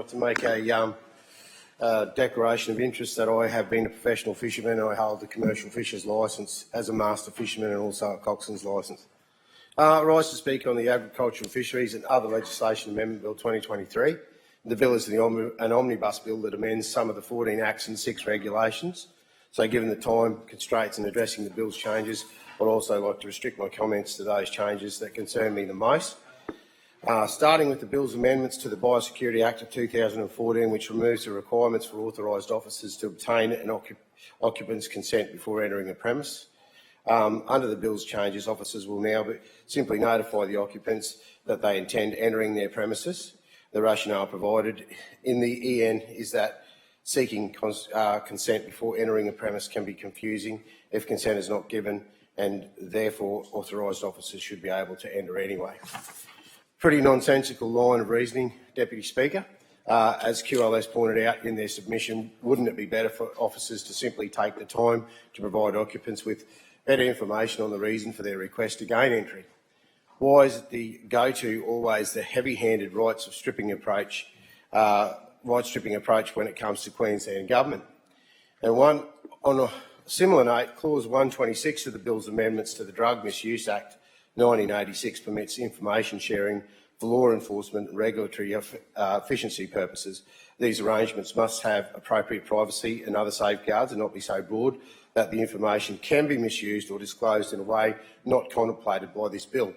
to make a declaration of interest that I have been a professional fisherman and I hold the commercial fisher's licence as a master fisherman and also a coxswain's licence. I rise to speak on the Agricultural Fisheries and Other Legislation Amendment Bill 2023. The bill is an omnibus bill that amends some of the 14 Acts and 6 regulations. So given the time constraints in addressing the bill's changes, I'd also like to restrict my comments to those changes that concern me the most. Starting with the bill's amendments to the Biosecurity Act of 2014, which removes the requirements for authorised officers to obtain an occupant's consent before entering a premise. Under the bill's changes, officers will now simply notify the occupants that they intend entering their premises. The rationale provided in the EN is that seeking consent before entering a premise can be confusing if consent is not given, and therefore authorised officers should be able to enter anyway. Pretty nonsensical line of reasoning, Deputy Speaker. As QLS pointed out in their submission, wouldn't it be better for officers to simply take the time to provide occupants with better information on the reason for their request to gain entry? Why is the go-to always the heavy-handed right stripping approach when it comes to Queensland Government? And on a similar note, Clause 126 of the bill's amendments to the Drug Misuse Act 1986 permits information sharing for law enforcement and regulatory efficiency purposes. These arrangements must have appropriate privacy and other safeguards and not be so broad that the information can be misused or disclosed in a way not contemplated by this bill.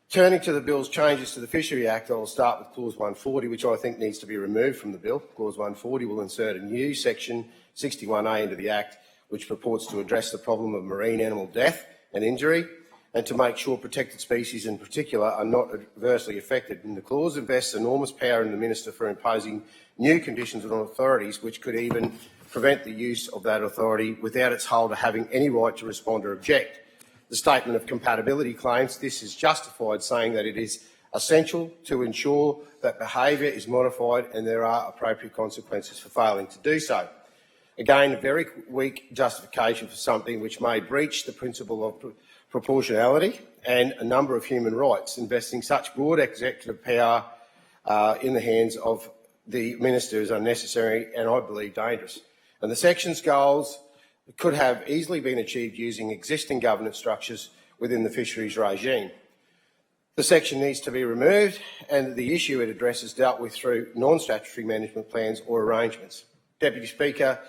Turning to the bill's changes to the Fisheries Act, I will start with Clause 140, which I think needs to be removed from the bill. Clause 140 will insert a new Section 61A into the Act, which purports to address the problem of marine animal death and injury, and to make sure protected species in particular are not adversely affected. And the clause invests enormous power in the Minister for imposing new conditions on authorities, which could even prevent the use of that authority without its holder having any right to respond or object. The statement of compatibility claims this is justified, saying that it is essential to ensure that behaviour is modified and there are appropriate consequences for failing to do so. Again, a very weak justification for something which may breach the principle of proportionality and a number of human rights. Investing such broad executive power in the hands of the Minister is unnecessary and, I believe, dangerous. And the section's goals could have easily been achieved using existing governance structures within the fisheries regime. The section needs to be removed and the issue it addresses dealt with through non-statutory management plans or arrangements. Deputy Speaker,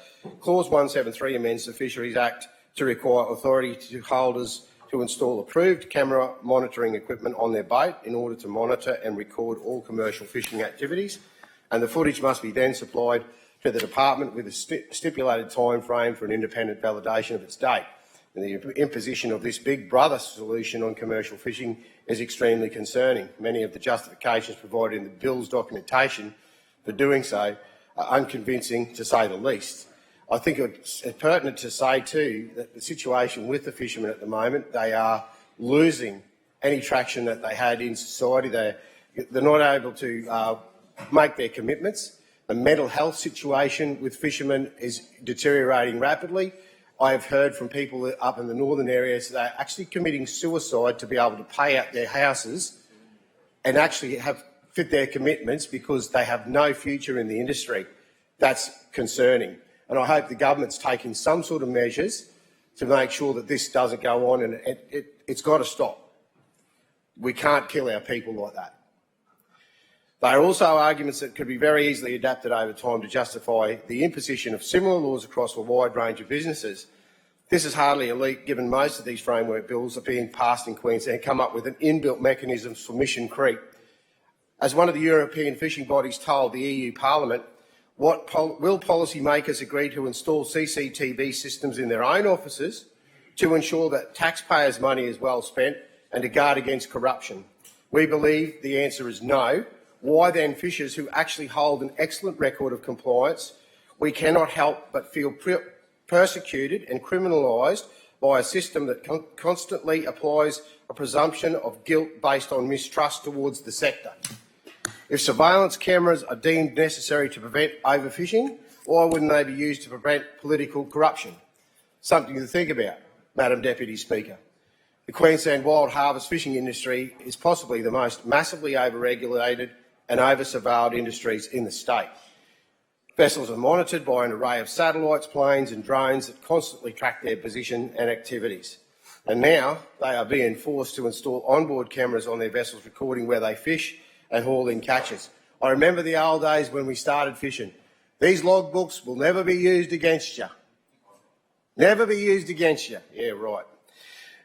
Clause 173 amends the Fisheries Act to require authority to holders to install approved camera monitoring equipment on their boat in order to monitor and record all commercial fishing activities, and the footage must be then supplied to the department with a stipulated time frame for an independent validation of its date. And the imposition of this big brother solution on commercial fishing is extremely concerning. Many of the justifications provided in the bill's documentation for doing so are unconvincing, to say the least. I think it's pertinent to say too that the situation with the fishermen at the moment, they are losing any traction that they had in society. They're not able to make their commitments. The mental health situation with fishermen is deteriorating rapidly. I have heard from people up in the northern areas that are actually committing suicide to be able to pay out their houses and actually have fit their commitments because they have no future in the industry. That's concerning. And I hope the government's taking some sort of measures to make sure that this doesn't go on, and it's got to stop. We can't kill our people like that. They are also arguments that could be very easily adapted over time to justify the imposition of similar laws across a wide range of businesses. This is hardly a leap, given most of these framework bills are being passed in Queensland come up with an inbuilt mechanism for mission creep. As one of the European fishing bodies told the EU Parliament, will policymakers agree to install CCTV systems in their own offices to ensure that taxpayers' money is well spent and to guard against corruption? We believe the answer is no. Why then fishers who actually hold an excellent record of compliance, we cannot help but feel persecuted and criminalised by a system that constantly applies a presumption of guilt based on mistrust towards the sector? If surveillance cameras are deemed necessary to prevent overfishing, why wouldn't they be used to prevent political corruption? Something to think about, Madam Deputy Speaker. The Queensland wild harvest fishing industry is possibly the most massively over-regulated and over-surveilled industries in the state. Vessels are monitored by an array of satellites, planes and drones that constantly track their position and activities. And now they are being forced to install onboard cameras on their vessels recording where they fish and haul in catches. I remember the old days when we started fishing. These logbooks will never be used against you. Never be used against you. Yeah, right.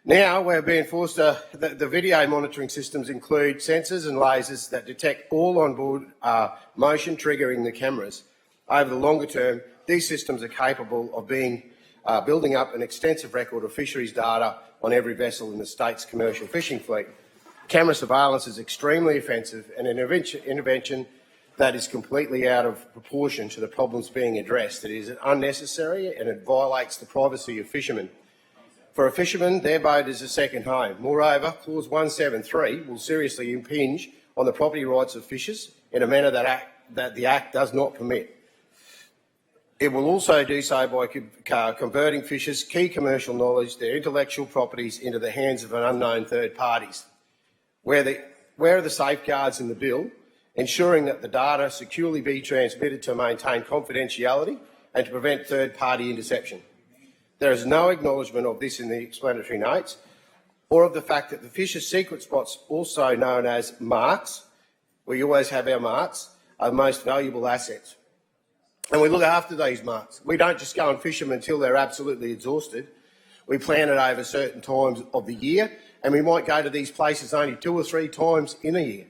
Now we're being forced to, the video monitoring systems include sensors and lasers that detect all onboard motion triggering the cameras. Over the longer term, these systems are capable of building up an extensive record of fisheries data on every vessel in the state's commercial fishing fleet. Camera surveillance is extremely offensive and an intervention that is completely out of proportion to the problems being addressed. It is unnecessary and it violates the privacy of fishermen. For a fisherman, their boat is a second home. Moreover, Clause 173 will seriously impinge on the property rights of fishers in a manner that the Act does not permit. It will also do so by converting fishers' key commercial knowledge, their intellectual properties, into the hands of an unknown third parties. Where are the safeguards in the bill ensuring that the data securely be transmitted to maintain confidentiality and to prevent third-party interception? There is no acknowledgement of this in the explanatory notes, or of the fact that the fishers' secret spots, also known as marks, we always have our marks, are the most valuable assets. And we look after these marks. We don't just go and fish them until they're absolutely exhausted. We plan it over certain times of the year, and we might go to these places only 2 or 3 times in a year.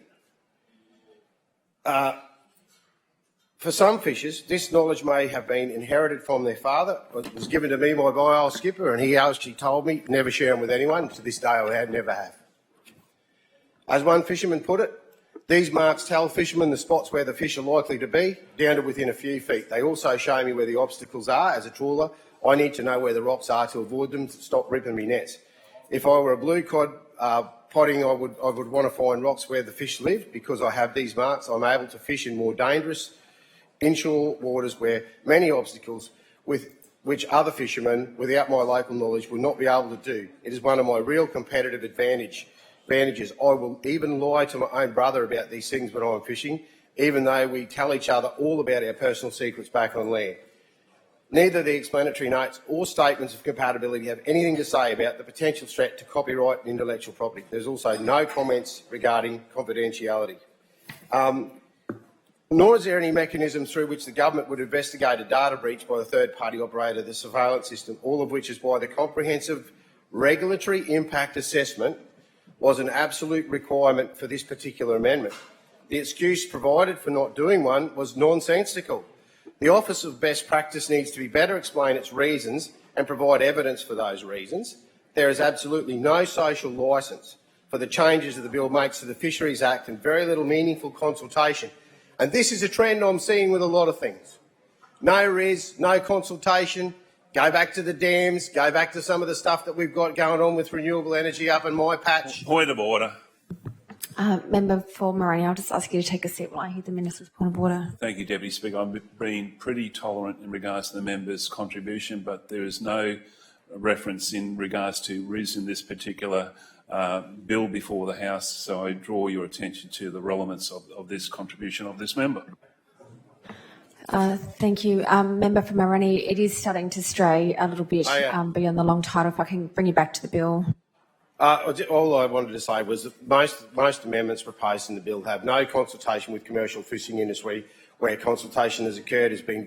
For some fishers, this knowledge may have been inherited from their father. It was given to me by my old skipper, and he actually told me never share them with anyone. To this day, I never have. As one fisherman put it, these marks tell fishermen the spots where the fish are likely to be, down to within a few feet. They also show me where the obstacles are. As a trawler, I need to know where the rocks are to avoid them, to stop ripping me nets. If I were a blue cod potting, I would want to find rocks where the fish live. Because I have these marks, I'm able to fish in more dangerous inshore waters where many obstacles which other fishermen without my local knowledge would not be able to do. It is one of my real competitive advantages. I will even lie to my own brother about these things when I'm fishing, even though we tell each other all about our personal secrets back on land. Neither the explanatory notes or statements of compatibility have anything to say about the potential threat to copyright and intellectual property. There's also no comments regarding confidentiality. Nor is there any mechanism through which the government would investigate a data breach by the third-party operator of the surveillance system, all of which is why the comprehensive regulatory impact assessment was an absolute requirement for this particular amendment. The excuse provided for not doing one was nonsensical. The Office of Best Practice needs to be better explain its reasons and provide evidence for those reasons. There is absolutely no social licence for the changes that the bill makes to the Fisheries Act and very little meaningful consultation. And this is a trend I'm seeing with a lot of things. No res, no consultation. Go back to the dams, go back to some of the stuff that we've got going on with renewable energy up in my patch. Point of order. Member for Moroney, I'll just ask you to take a seat while I hear the Minister's point of order. Thank you, Deputy Speaker. I'm being pretty tolerant in regards to the member's contribution, but there is no reference in regards to Riz in this particular bill before the House, so I draw your attention to the relevance of this contribution of this member. Thank you. Member for Moroney, it is starting to stray a little bit beyond the long title. If I can bring you back to the bill. All I wanted to say was that most amendments proposed in the bill have no consultation with commercial fishing industry. Where consultation has occurred has been